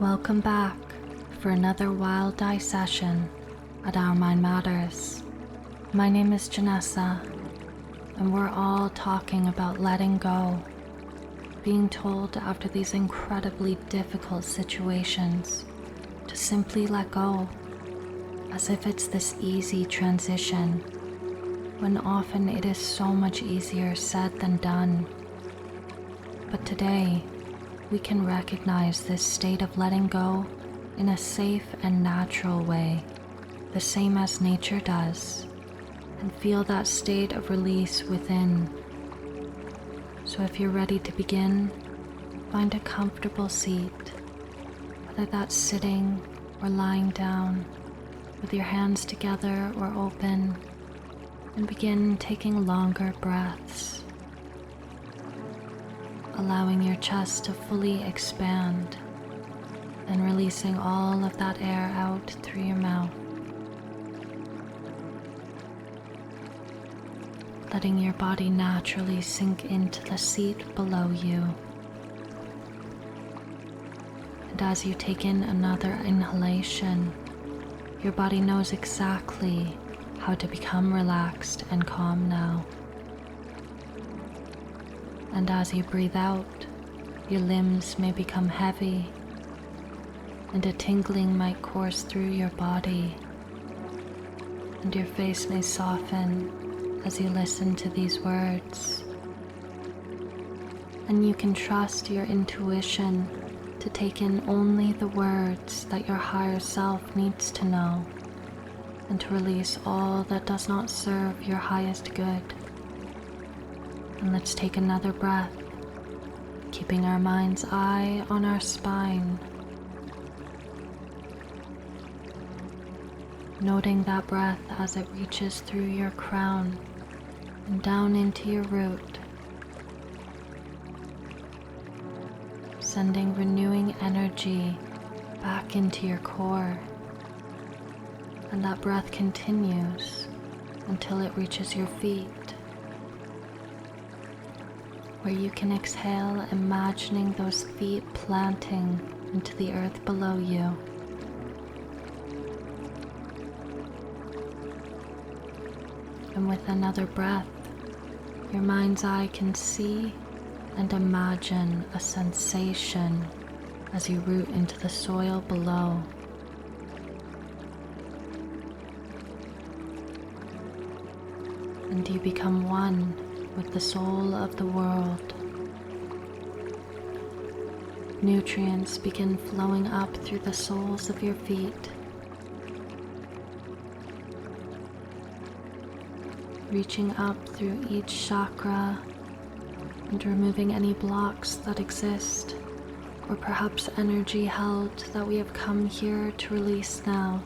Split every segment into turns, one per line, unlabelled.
Welcome back for another Wild Die session at Our Mind Matters. My name is Janessa, and we're all talking about letting go, being told after these incredibly difficult situations to simply let go, as if it's this easy transition, when often it is so much easier said than done. But today, we can recognize this state of letting go in a safe and natural way, the same as nature does, and feel that state of release within. So if you're ready to begin, find a comfortable seat, whether that's sitting or lying down, with your hands together or open, and begin taking longer breaths, allowing your chest to fully expand and releasing all of that air out through your mouth. Letting your body naturally sink into the seat below you. And as you take in another inhalation, your body knows exactly how to become relaxed and calm now. And as you breathe out, your limbs may become heavy, and a tingling might course through your body, and your face may soften as you listen to these words. And you can trust your intuition to take in only the words that your higher self needs to know, and to release all that does not serve your highest good. And let's take another breath, keeping our mind's eye on our spine, noting that breath as it reaches through your crown and down into your root, sending renewing energy back into your core. And that breath continues until it reaches your feet, where you can exhale, imagining those feet planting into the earth below you. And with another breath, your mind's eye can see and imagine a sensation as you root into the soil below. And you become one with the soul of the world. Nutrients begin flowing up through the soles of your feet, reaching up through each chakra and removing any blocks that exist, or perhaps energy held that we have come here to release now.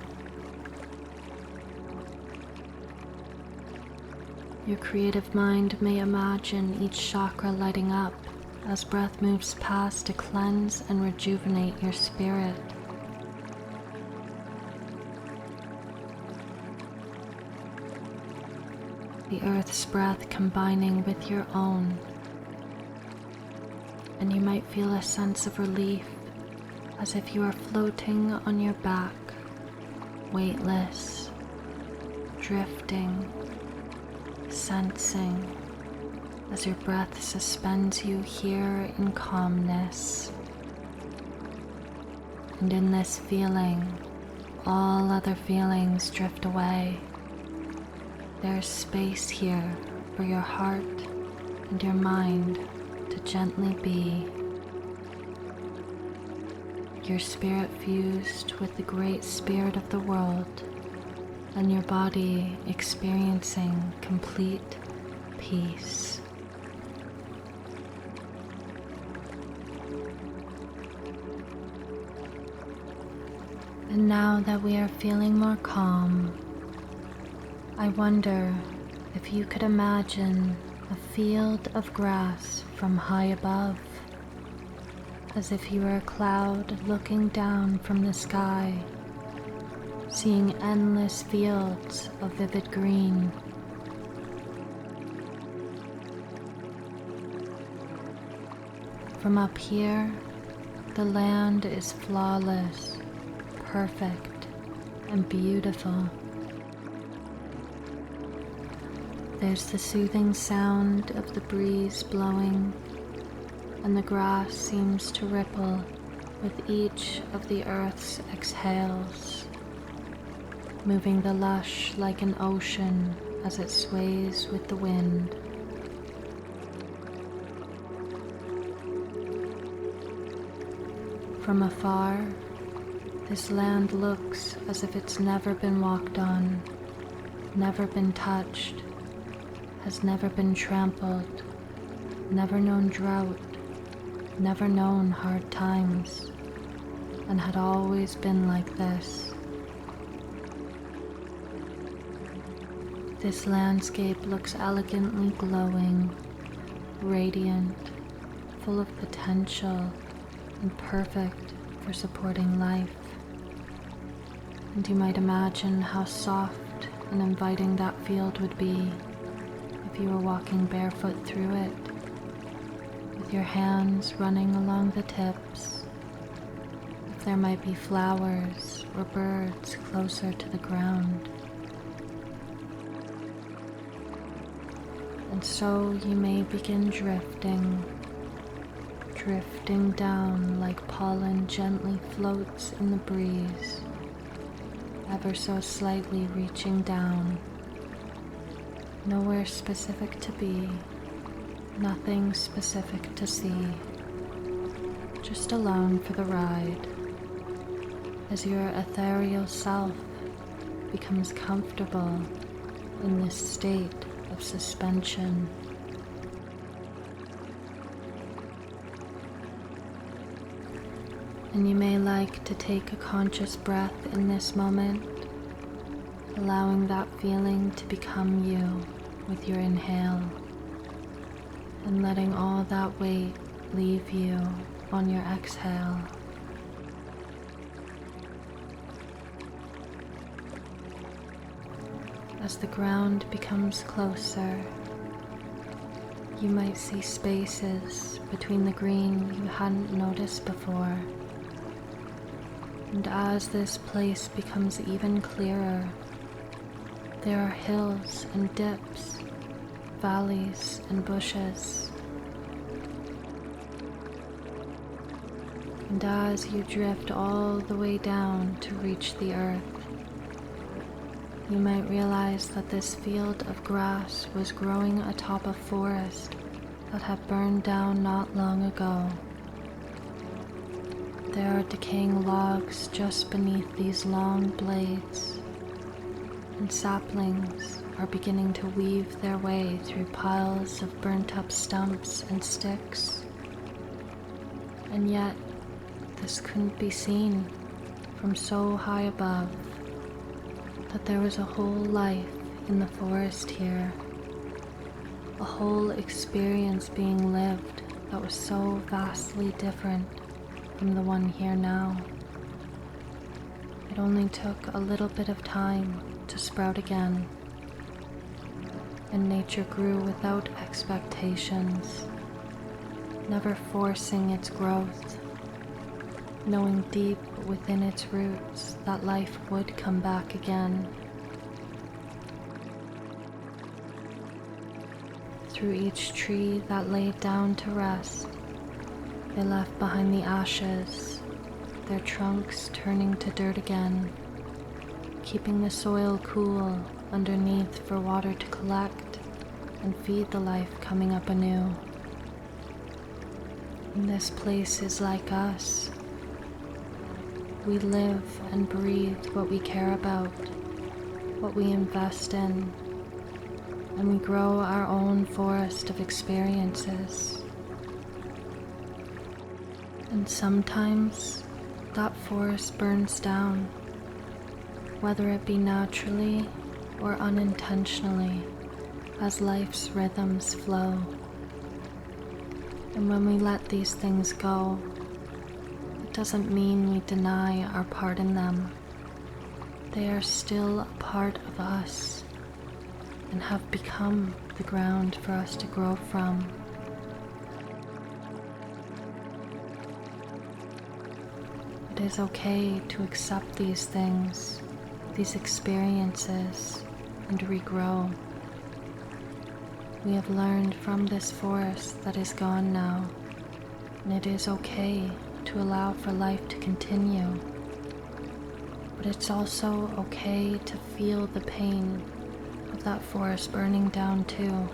Your creative mind may imagine each chakra lighting up as breath moves past to cleanse and rejuvenate your spirit. The earth's breath combining with your own, and you might feel a sense of relief as if you are floating on your back, weightless, drifting, sensing as your breath suspends you here in calmness. And in this feeling, all other feelings drift away. There's space here for your heart and your mind to gently be. Your spirit fused with the great spirit of the world, and your body experiencing complete peace. And now that we are feeling more calm, I wonder if you could imagine a field of grass from high above, as if you were a cloud looking down from the sky, seeing endless fields of vivid green. From up here, The land is flawless, perfect, and beautiful. There's the soothing sound of the breeze blowing, and the grass seems to ripple with each of the earth's exhales, moving the lush like an ocean as it sways with the wind. From afar, this land looks as if it's never been walked on, never been touched, has never been trampled, never known drought, never known hard times, and had always been like this. This landscape looks elegantly glowing, radiant, full of potential, and perfect for supporting life. And you might imagine how soft and inviting that field would be if you were walking barefoot through it, with your hands running along the tips, if there might be flowers or birds closer to the ground. And so you may begin drifting down like pollen gently floats in the breeze, ever so slightly reaching down. Nowhere specific to be, nothing specific to see, just along for the ride, as your ethereal self becomes comfortable in this state of suspension. And you may like to take a conscious breath in this moment, allowing that feeling to become you with your inhale, and letting all that weight leave you on your exhale. As the ground becomes closer, you might see spaces between the green you hadn't noticed before. And as this place becomes even clearer, there are hills and dips, valleys and bushes. And as you drift all the way down to reach the earth, you might realize that this field of grass was growing atop a forest that had burned down not long ago. There are decaying logs just beneath these long blades, and saplings are beginning to weave their way through piles of burnt-up stumps and sticks. And yet, this couldn't be seen from so high above, that there was a whole life in the forest here, a whole experience being lived that was so vastly different from the one here now. It only took a little bit of time to sprout again, and nature grew without expectations, never forcing its growth, knowing deep within its roots that life would come back again. Through each tree that laid down to rest, they left behind the ashes, their trunks turning to dirt again, keeping the soil cool underneath for water to collect and feed the life coming up anew. And this place is like us. We live and breathe what we care about, what we invest in, and we grow our own forest of experiences. And sometimes that forest burns down, whether it be naturally or unintentionally, as life's rhythms flow. And when we let these things go, it doesn't mean we deny our part in them. They are still a part of us and have become the ground for us to grow from. It is okay to accept these things, these experiences, and regrow. We have learned from this forest that is gone now, and it is okay to allow for life to continue. But it's also okay to feel the pain of that forest burning down too.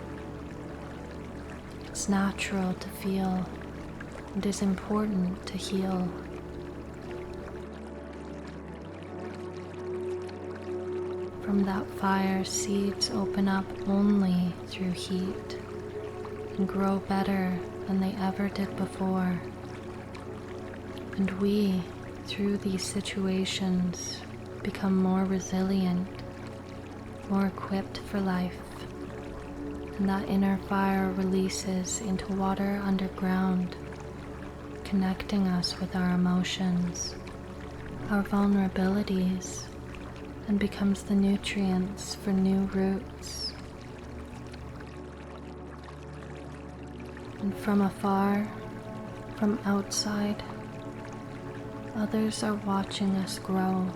It's natural to feel. It is important to heal. From that fire, seeds open up only through heat and grow better than they ever did before. And we, through these situations, become more resilient, more equipped for life. And that inner fire releases into water underground, connecting us with our emotions, our vulnerabilities, and becomes the nutrients for new roots. And from afar, from outside, others are watching us grow,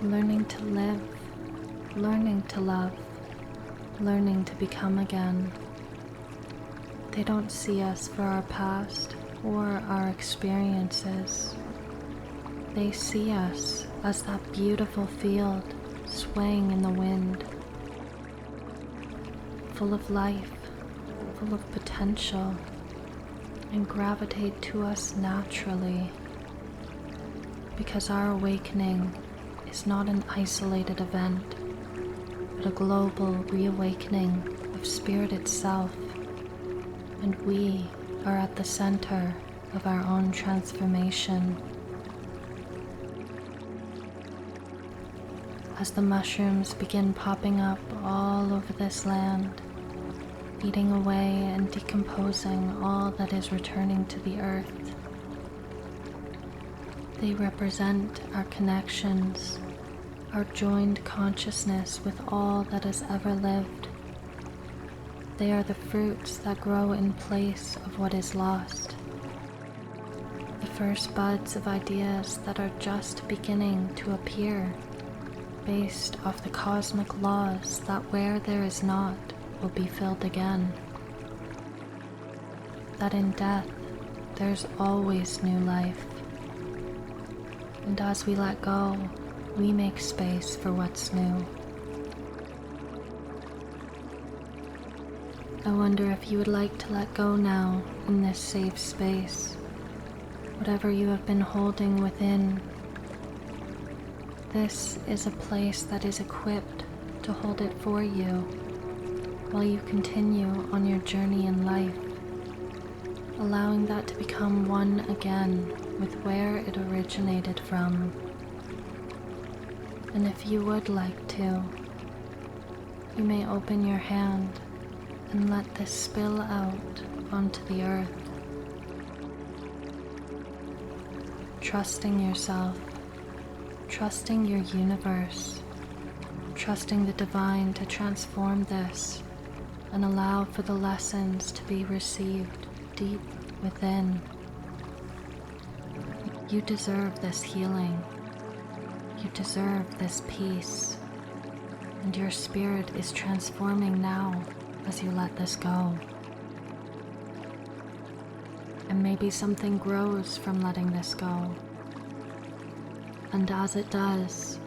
learning to live, learning to love, learning to become again. They don't see us for our past or our experiences. They see us as that beautiful field swaying in the wind, full of life, full of potential, and gravitate to us naturally, because our awakening is not an isolated event, but a global reawakening of spirit itself, and we are at the center of our own transformation. As the mushrooms begin popping up all over this land, eating away and decomposing all that is returning to the earth, they represent our connections, our joined consciousness with all that has ever lived. They are the fruits that grow in place of what is lost, the first buds of ideas that are just beginning to appear, based off the cosmic laws that where there is not will be filled again. That in death there's always new life. And as we let go, we make space for what's new. I wonder if you would like to let go now in this safe space, whatever you have been holding within. This is a place that is equipped to hold it for you while you continue on your journey in life, allowing that to become one again with where it originated from. And if you would like to, you may open your hand and let this spill out onto the earth, trusting yourself, trusting your universe, trusting the divine to transform this and allow for the lessons to be received deep within. You deserve this healing. You deserve this peace. And your spirit is transforming now as you let this go. And maybe something grows from letting this go. And as it does,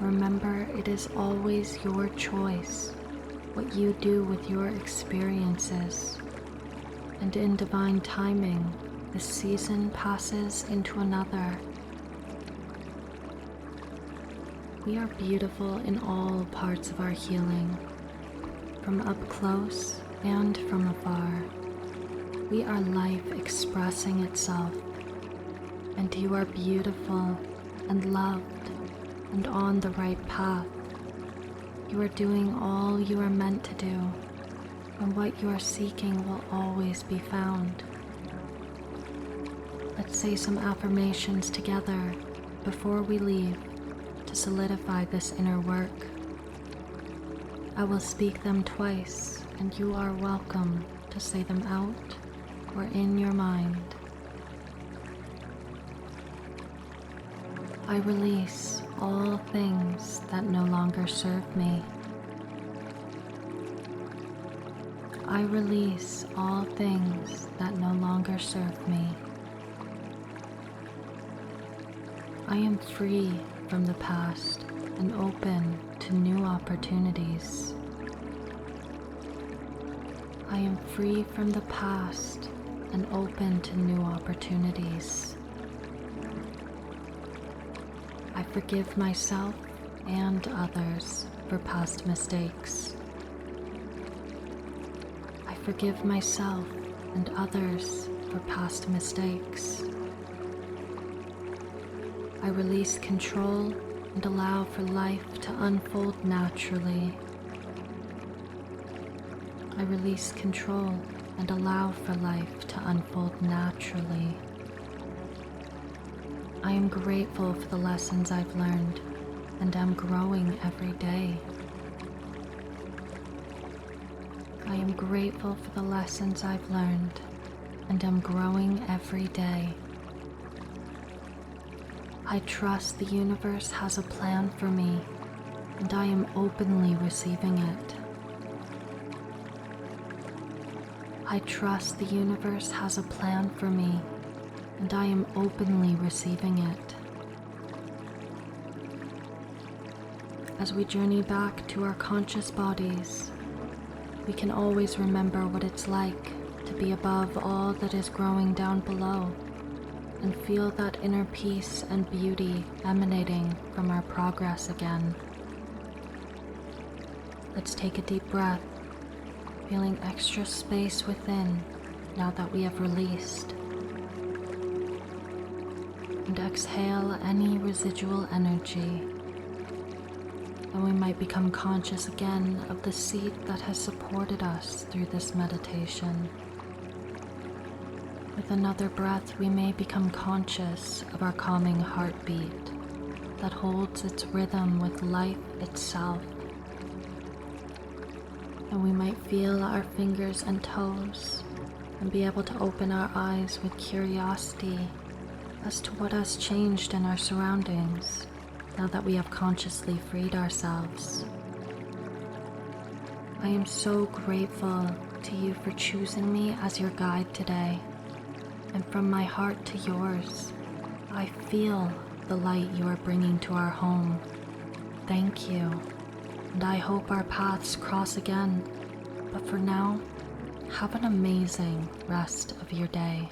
remember it is always your choice what you do with your experiences. And in divine timing, the season passes into another. We are beautiful in all parts of our healing, from up close and from afar. We are life expressing itself, and you are beautiful and loved and on the right path. You are doing all you are meant to do, and what you are seeking will always be found. Let's say some affirmations together before we leave to solidify this inner work. I will speak them twice, and you are welcome to say them out or in your mind. I release all things that no longer serve me. I release all things that no longer serve me. I am free from the past and open to new opportunities. I am free from the past and open to new opportunities. I forgive myself and others for past mistakes. I forgive myself and others for past mistakes. I release control and allow for life to unfold naturally. I release control and allow for life to unfold naturally. I am grateful for the lessons I've learned and am growing every day. I am grateful for the lessons I've learned and am growing every day. I trust the universe has a plan for me, and I am openly receiving it. I trust the universe has a plan for me, and I am openly receiving it. As we journey back to our conscious bodies, we can always remember what it's like to be above all that is growing down below, and feel that inner peace and beauty emanating from our progress again. Let's take a deep breath, feeling extra space within now that we have released. And exhale any residual energy. And we might become conscious again of the seat that has supported us through this meditation. With another breath, we may become conscious of our calming heartbeat that holds its rhythm with life itself. And we might feel our fingers and toes and be able to open our eyes with curiosity as to what has changed in our surroundings now that we have consciously freed ourselves. I am so grateful to you for choosing me as your guide today. And from my heart to yours, I feel the light you are bringing to our home. Thank you, and I hope our paths cross again. But for now, have an amazing rest of your day.